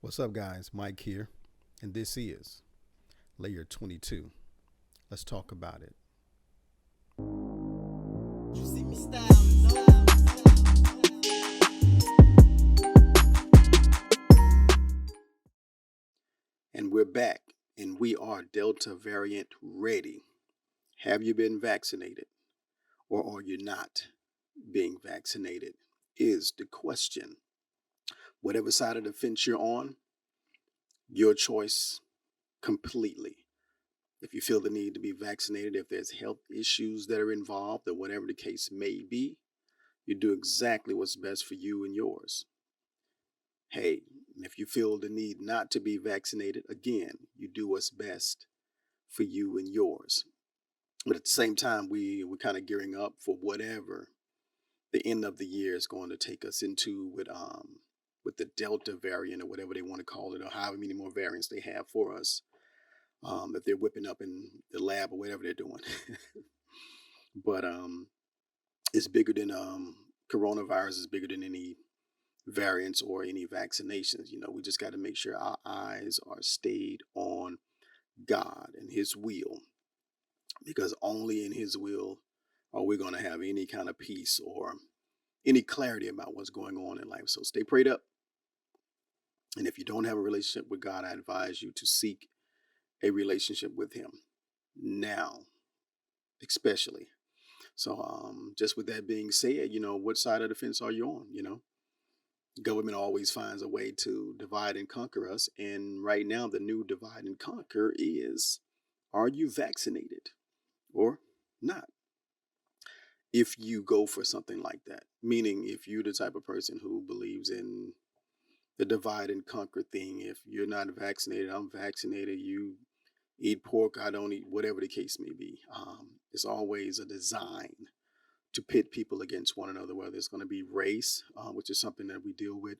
What's up, guys? Mike here, and this is Layer 22. Let's talk about it. You see me style, And we're back, and we are Delta variant ready. Have you been vaccinated, or are you not being vaccinated? Is the question. Whatever side of the fence you're on, your choice completely. If you feel the need to be vaccinated, if there's health issues that are involved, or whatever the case may be, you do exactly what's best for you and yours. Hey, if you feel the need not to be vaccinated, again, you do what's best for you and yours. But at the same time, we're kind of gearing up for whatever the end of the year is going to take us into with the Delta variant or whatever they want to call it, or however many more variants they have for us that they're whipping up in the lab or whatever they're doing. But it's bigger than coronavirus is bigger than any variants or any vaccinations. We just got to make sure our eyes are stayed on God and His will, because only in His will are we going to have any kind of peace or any clarity about what's going on in life. So stay prayed up. And if you don't have a relationship with God, I advise you to seek a relationship with Him now, especially. So, just with that being said, what side of the fence are you on? Government always finds a way to divide and conquer us. And right now, the new divide and conquer is, are you vaccinated or not? If you go for something like that, meaning if you're the type of person who believes in the divide and conquer thing, if you're not vaccinated, I'm vaccinated, you eat pork, I don't eat, whatever the case may be. It's always a design to pit people against one another, whether it's going to be race, which is something that we deal with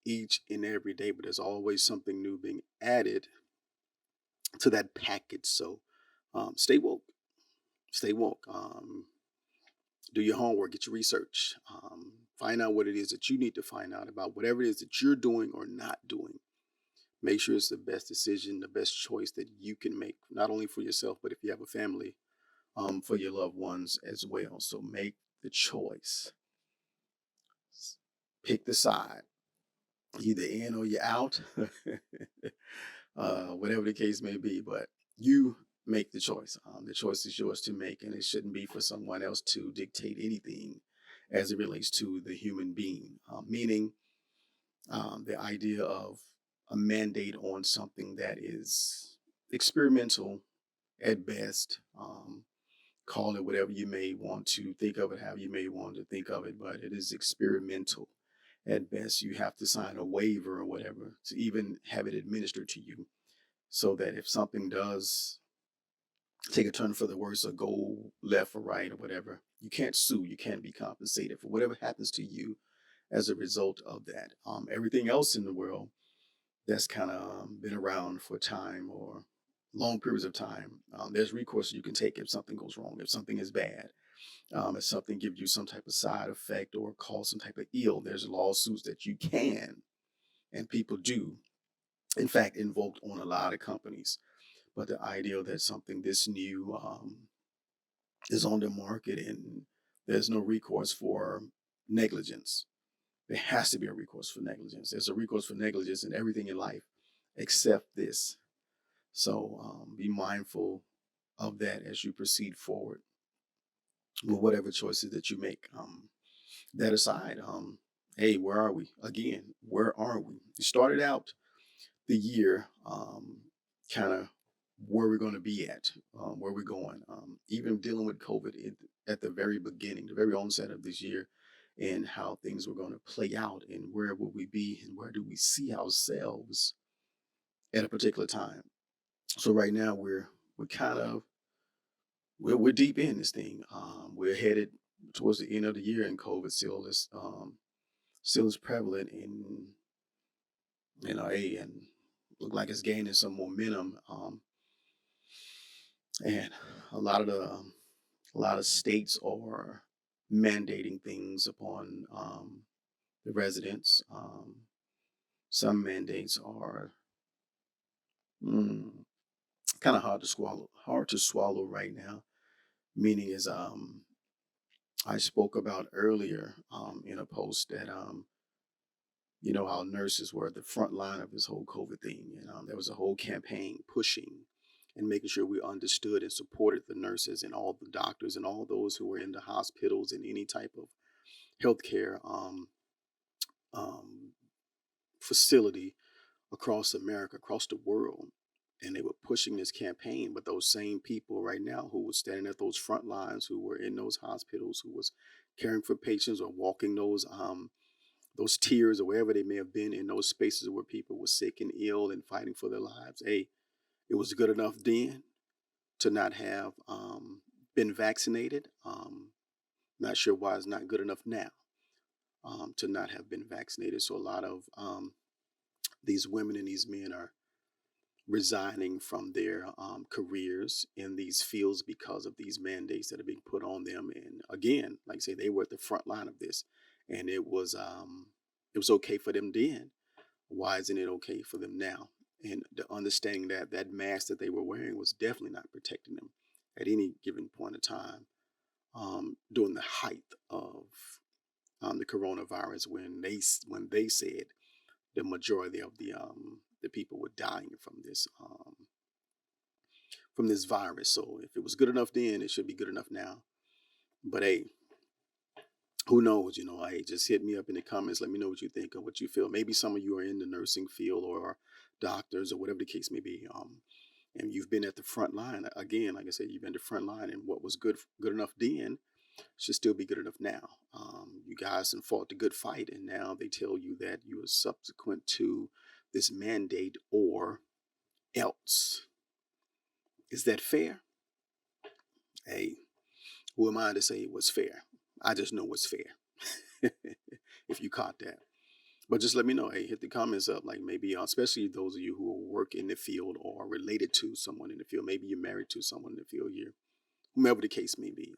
each and every day, but there's always something new being added to that package. So stay woke, stay woke. Do your homework, get your research, find out what it is that you need to find out about whatever it is that you're doing or not doing. Make sure it's the best decision, the best choice that you can make, not only for yourself, but if you have a family, for your loved ones as well. So make the choice, pick the side, either in or you're out, whatever the case may be. But you make the choice. The choice is yours to make, and it shouldn't be for someone else to dictate anything as it relates to the human being. Meaning, the idea of a mandate on something that is experimental at best. Call it whatever you may want to think of it, how you may want to think of it, but it is experimental at best. You have to sign a waiver or whatever to even have it administered to you, so that if something does take a turn for the worse or go left or right or whatever, you can't sue, you can't be compensated for whatever happens to you as a result of that. Everything else in the world that's kind of been around for time or long periods of time, there's recourse you can take if something goes wrong, if something is bad, if something gives you some type of side effect or cause some type of ill. There's lawsuits that you can and people do, in fact, invoked on a lot of companies. But the idea that something this new is on the market and there's no recourse for negligence. There has to be a recourse for negligence. There's a recourse for negligence in everything in life except this. So be mindful of that as you proceed forward with whatever choices that you make. That aside, hey, where are we? Again, where are we? We started out the year kind of where we're going to be at, where we're going. Even dealing with COVID at the very beginning, the very onset of this year, and how things were going to play out, and where will we be, and where do we see ourselves at a particular time. So right now we're kind of we're deep in this thing. We're headed towards the end of the year, and COVID still is prevalent in A, and look like it's gaining some momentum. And a lot of a lot of states are mandating things upon the residents. Some mandates are mm, kind of hard to swallow. Hard to swallow right now. Meaning is I spoke about earlier in a post that how nurses were at the front line of this whole COVID thing, and there was a whole campaign pushing and making sure we understood and supported the nurses and all the doctors and all those who were in the hospitals and any type of healthcare um, facility across America, across the world. And they were pushing this campaign, but those same people right now who were standing at those front lines, who were in those hospitals, who was caring for patients or walking those tiers or wherever they may have been in those spaces where people were sick and ill and fighting for their lives. Hey, it was good enough then to not have been vaccinated. Not sure why it's not good enough now to not have been vaccinated. So a lot of these women and these men are resigning from their careers in these fields because of these mandates that are being put on them. And again, like I say, they were at the front line of this, and it was okay for them then. Why isn't it okay for them now? And the understanding that that mask that they were wearing was definitely not protecting them at any given point in time during the height of the coronavirus, when they said the majority of the people were dying from this virus. So if it was good enough then, it should be good enough now. But hey, who knows? Hey, just hit me up in the comments. Let me know what you think or what you feel. Maybe some of you are in the nursing field or doctors or whatever the case may be. And you've been at the front line. Again, like I said, you've been the front line, and what was good enough then should still be good enough now. You guys have fought the good fight, and now they tell you that you are subsequent to this mandate or else. Is that fair? Hey, who am I to say what's fair? I just know what's fair. If you caught that. But just let me know. Hey, hit the comments up. Like maybe, especially those of you who work in the field or are related to someone in the field. Maybe you're married to someone in the field here, whomever the case may be.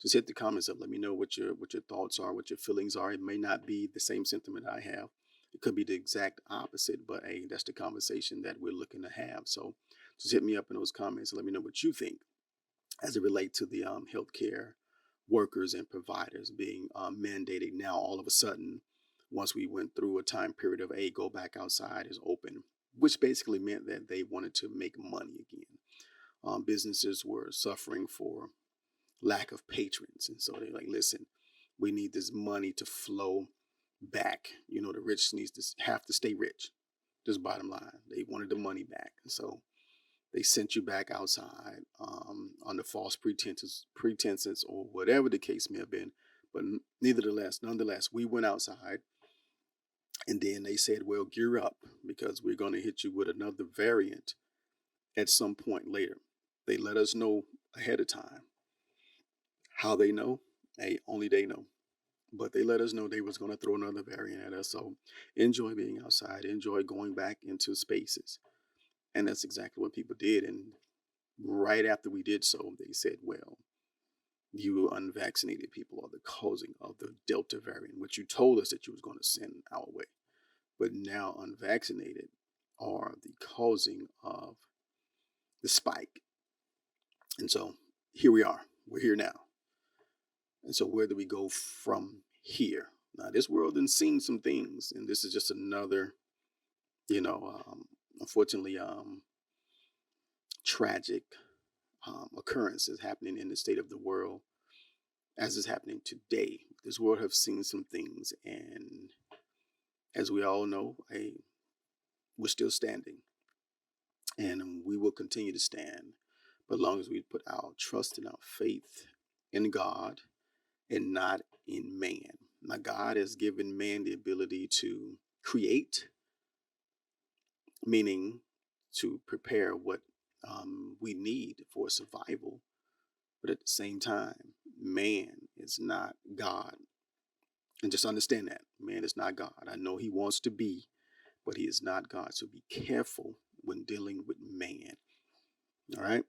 Just hit the comments up. Let me know what your thoughts are, what your feelings are. It may not be the same sentiment I have. It could be the exact opposite, but hey, that's the conversation that we're looking to have. So just hit me up in those comments and let me know what you think as it relates to the healthcare workers and providers being mandated now all of a sudden, once we went through a time period of go back outside is open, which basically meant that they wanted to make money again. Businesses were suffering for lack of patrons, and so they're like, listen, we need this money to flow back. The rich needs to have to stay rich. Just bottom line, they wanted the money back, and so they sent you back outside under false pretenses, or whatever the case may have been. But nonetheless, we went outside, and then they said, well, gear up because we're going to hit you with another variant at some point later. They let us know ahead of time. How they know? Hey, only they know. But they let us know they was going to throw another variant at us. So enjoy being outside. Enjoy going back into spaces. And that's exactly what people did. And right after we did so, they said, well, you unvaccinated people are the causing of the Delta variant, which you told us that you was going to send our way. But now unvaccinated are the causing of the spike. And so here we are. We're here now. And so where do we go from here? Now, this world has seen some things, and this is just another, unfortunately, tragic occurrences happening in the state of the world as is happening today. This world have seen some things, and as we all know, we're still standing, and we will continue to stand, but as long as we put our trust and our faith in God and not in man. Now, God has given man the ability to create, meaning to prepare what we need for survival. But at the same time, man is not God. And just understand that man is not God. I know he wants to be, but he is not God. So be careful when dealing with man. All right.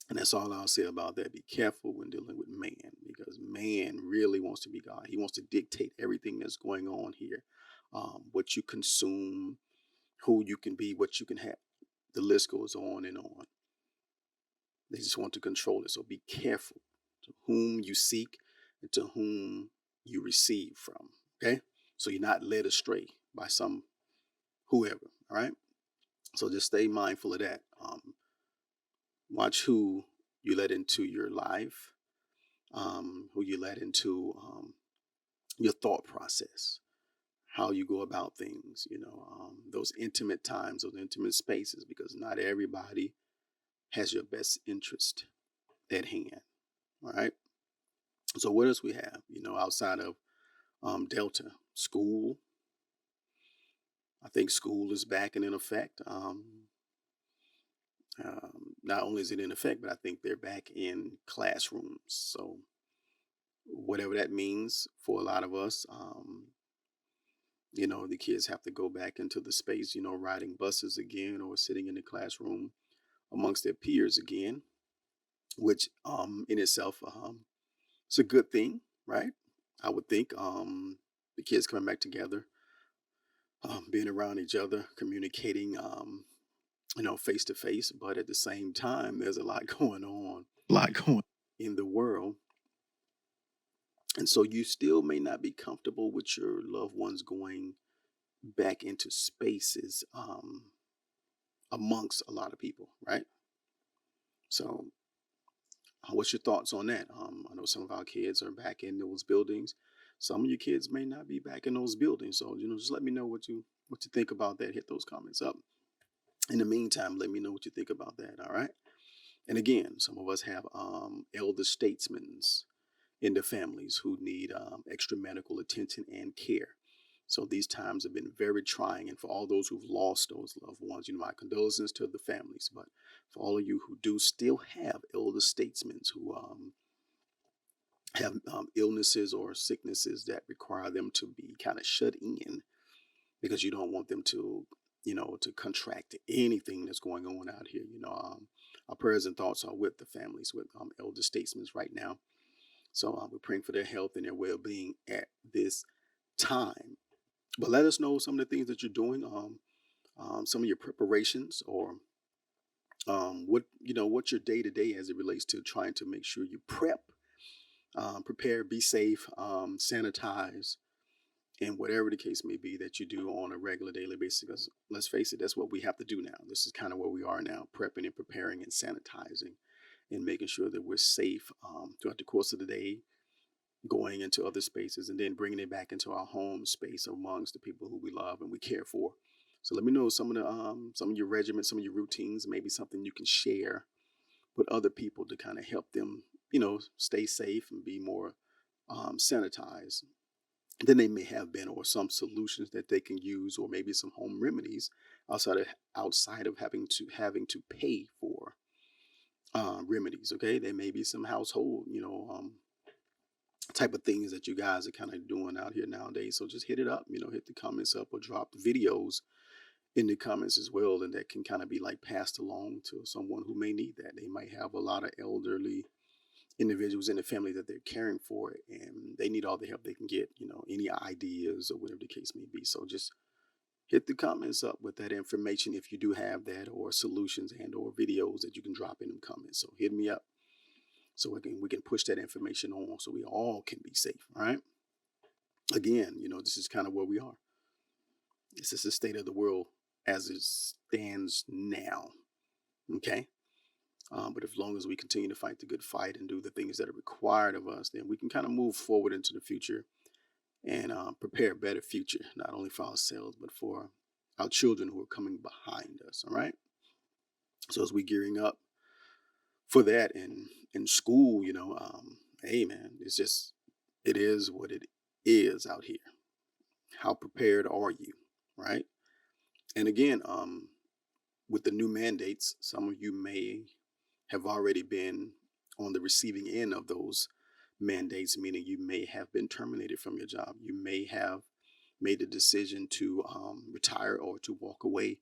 And that's all I'll say about that. Be careful when dealing with man, because man really wants to be God. He wants to dictate everything that's going on here what you consume, who you can be, what you can have. The list goes on and on. They just want to control it. So be careful to whom you seek and to whom you receive from. Okay. So you're not led astray by some whoever. All right. So just stay mindful of that. Watch who you let into your life, who you let into your thought process, how you go about things, those intimate times, those intimate spaces, because not everybody has your best interest at hand. All right. So what else we have, outside of Delta? School. I think school is back and in effect. Not only is it in effect, but I think they're back in classrooms. So whatever that means for a lot of us, the kids have to go back into the space, riding buses again or sitting in the classroom amongst their peers again, which in itself it's a good thing, right? I would think the kids coming back together, being around each other, communicating, face to face. But at the same time, there's a lot going on in the world. And so you still may not be comfortable with your loved ones going back into spaces amongst a lot of people, right? So, what's your thoughts on that? I know some of our kids are back in those buildings. Some of your kids may not be back in those buildings. So, just let me know what you think about that. Hit those comments up. In the meantime, let me know what you think about that. All right. And again, some of us have elder statesmen in the families who need extra medical attention and care. So these times have been very trying. And for all those who've lost those loved ones, my condolences to the families. But for all of you who do still have elder statesmen who have illnesses or sicknesses that require them to be kind of shut in because you don't want them to, to contract anything that's going on out here. Our prayers and thoughts are with the families, with elder statesmen right now. So we're praying for their health and their well-being at this time. But let us know some of the things that you're doing, some of your preparations, or what's your day to day as it relates to trying to make sure you prepare, be safe, sanitize, and whatever the case may be that you do on a regular daily basis. Because let's face it, that's what we have to do now. This is kind of where we are now, prepping and preparing and sanitizing and making sure that we're safe throughout the course of the day, going into other spaces and then bringing it back into our home space amongst the people who we love and we care for. So let me know some of your regimens, some of your routines, maybe something you can share with other people to kind of help them, stay safe and be more sanitized than they may have been, or some solutions that they can use, or maybe some home remedies outside of having to pay for remedies. Okay, there may be some household, type of things that you guys are kind of doing out here nowadays. So just hit it up, hit the comments up or drop the videos in the comments as well. And that can kind of be like passed along to someone who may need that. They might have a lot of elderly individuals in the family that they're caring for, and they need all the help they can get, any ideas or whatever the case may be. So just hit the comments up with that information if you do have that, or solutions and or videos that you can drop in them comments. So hit me up so we can push that information on so we all can be safe. All right. Again, this is kind of where we are. This is the state of the world as it stands now. Okay. But as long as we continue to fight the good fight and do the things that are required of us, then we can kind of move forward into the future and prepare a better future, not only for ourselves, but for our children who are coming behind us. All right. So as we're gearing up for that in school, hey man, it is what it is out here. How prepared are you? Right. And again, with the new mandates, some of you may have already been on the receiving end of those mandates, meaning you may have been terminated from your job. You may have made the decision to retire or to walk away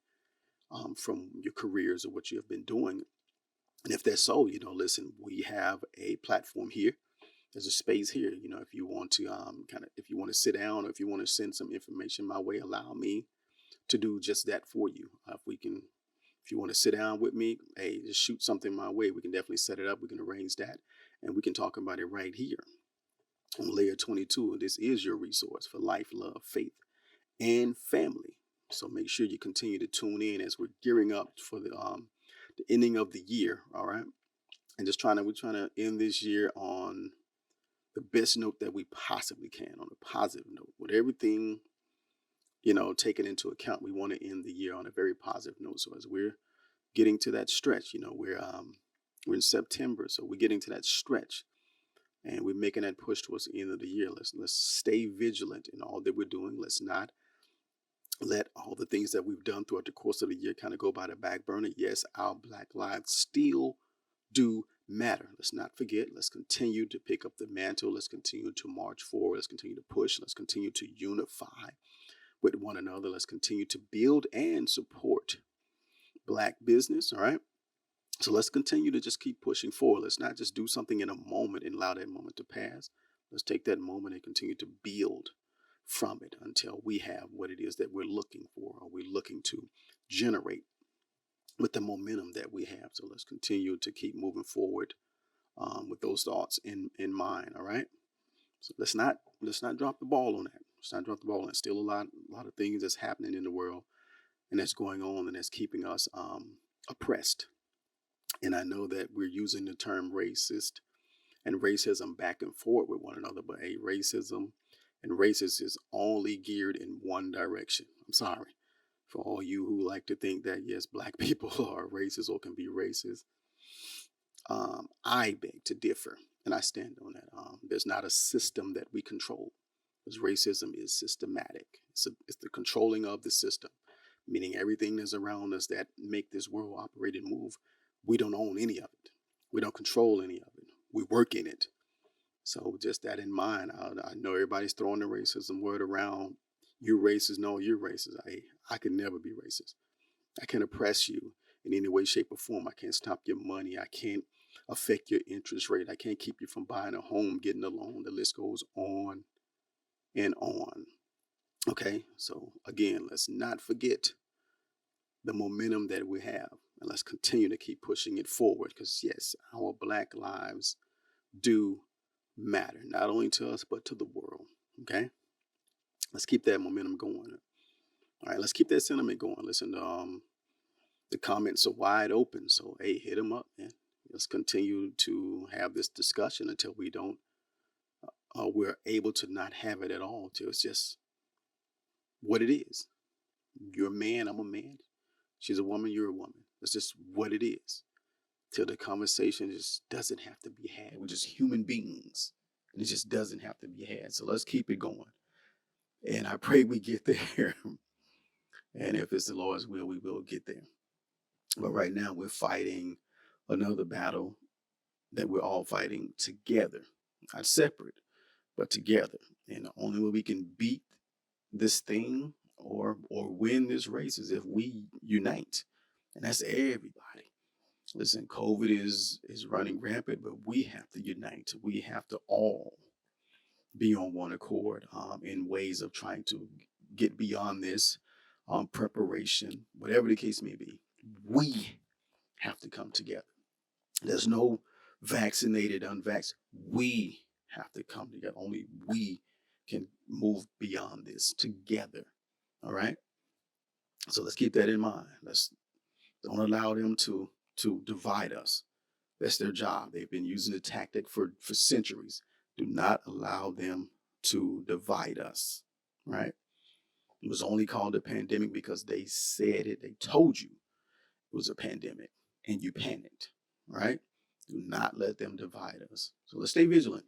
from your careers or what you have been doing. And if that's so, listen, we have a platform here there's a space here. If you want to if you want to sit down, or if you want to send some information my way, allow me to do just that for you. If you want to sit down with me, hey, just shoot something my way. We can definitely set it up. We can arrange that, and we can talk about it right here on Layer 22. This is your resource for life, love, faith, and family. So make sure you continue to tune in as we're gearing up for the ending of the year. All right, and we're trying to end this year on the best note that we possibly can, on a positive note, with everything taken into account. We want to end the year on a very positive note. So as we're getting to that stretch, we're in September, so we're getting to that stretch, and we're making that push towards the end of the year. Let's stay vigilant in all that we're doing. Let's not let all the things that we've done throughout the course of the year kind of go by the back burner. Yes, our Black lives still do matter. Let's not forget. Let's continue to pick up the mantle. Let's continue to march forward. Let's continue to push. Let's continue to unify with one another. Let's continue to build and support Black business. All right. So let's continue to just keep pushing forward. Let's not just do something in a moment and allow that moment to pass. Let's take that moment and continue to build from it until we have what it is that we're looking for, or we're looking to generate with the momentum that we have. So let's continue to keep moving forward with those thoughts in mind. All right. So let's not drop the ball on that. Let's not drop the ball on that. Still a lot of things that's happening in the world, and that's going on, and that's keeping us oppressed. And I know that we're using the term racist and racism back and forth with one another, but racism and racist is only geared in one direction. I'm sorry for all you who like to think that, yes, Black people are racist or can be racist. I beg to differ, and I stand on that. There's not a system that we control, because racism is systematic. It's the controlling of the system, meaning everything that's around us that make this world operate and move. We don't own any of it. We don't control any of it. We work in it. So just that in mind, I know everybody's throwing the racism word around. You're racist. No, you're racist. I can never be racist. I can't oppress you in any way, shape, or form. I can't stop your money. I can't affect your interest rate. I can't keep you from buying a home, getting a loan. The list goes on and on. Okay, so again, let's not forget the momentum that we have, and let's continue to keep pushing it forward, because yes, our Black lives do matter, not only to us, but to the world. Okay, let's keep that momentum going. All right, let's keep that sentiment going. Listen, the comments are wide open, so hey, hit them up, man. Let's continue to have this discussion until we're able to not have it at all, till it's just what it is. You're a man, I'm a man. She's a woman, you're a woman. That's just what it is. Till the conversation just doesn't have to be had. We're just human beings, and it just doesn't have to be had. So let's keep it going. And I pray we get there. And if it's the Lord's will, we will get there. But right now we're fighting another battle that we're all fighting together, not separate, but together. And the only way we can beat this thing or win this race is if we unite. And that's everybody. Listen, COVID is running rampant, but we have to unite. We have to all be on one accord in ways of trying to get beyond this preparation, whatever the case may be. We have to come together. There's no vaccinated, unvaccinated. We have to come together. Only we can move beyond this together. All right. So let's keep that in mind. Let's don't allow them to divide us. That's their job. They've been using the tactic for centuries. Do not allow them to divide us. Right. It was only called a pandemic because they said it. They told you it was a pandemic, and you panicked. Right. Do not let them divide us. So let's stay vigilant.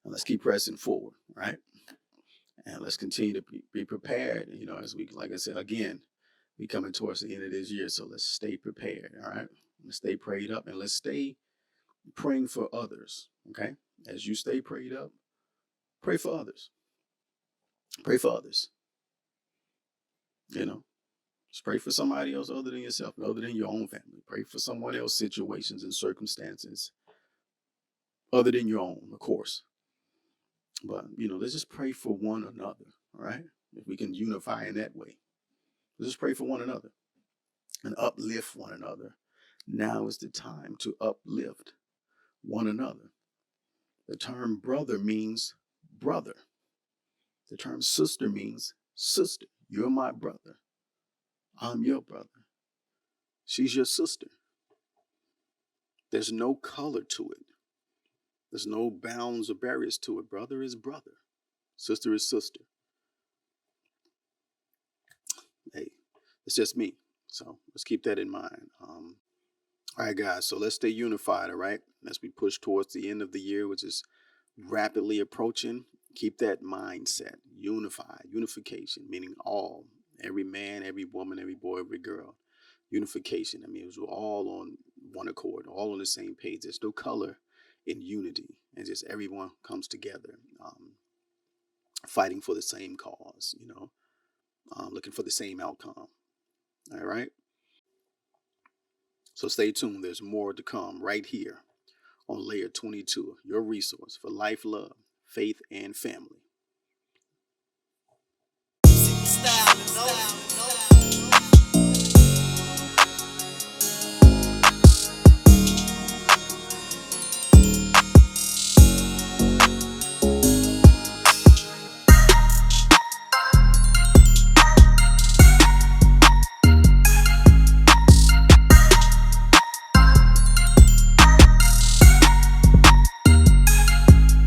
And let's keep pressing forward. Right. And let's continue to be prepared, as we, like I said, again, we coming towards the end of this year. So let's stay prepared, all right? Let's stay prayed up, and let's stay praying for others, okay? As you stay prayed up, pray for others. Pray for others. Just pray for somebody else other than yourself, other than your own family. Pray for someone else's situations and circumstances other than your own, of course. But, let's just pray for one another, all right? If we can unify in that way. Let's just pray for one another and uplift one another. Now is the time to uplift one another. The term brother means brother. The term sister means sister. You're my brother. I'm your brother. She's your sister. There's no color to it. There's no bounds or barriers to it. Brother is brother. Sister is sister. Hey, it's just me. So let's keep that in mind. All right, guys. So let's stay unified, all right? As we push towards the end of the year, which is rapidly approaching, keep that mindset. Unified, unification, meaning all, every man, every woman, every boy, every girl. Unification. I mean, it was all on one accord, all on the same page. There's no color in unity, and just everyone comes together, fighting for the same cause, looking for the same outcome. All right. So stay tuned. There's more to come right here on Layer 22, your resource for life, love, faith, and family. See me style,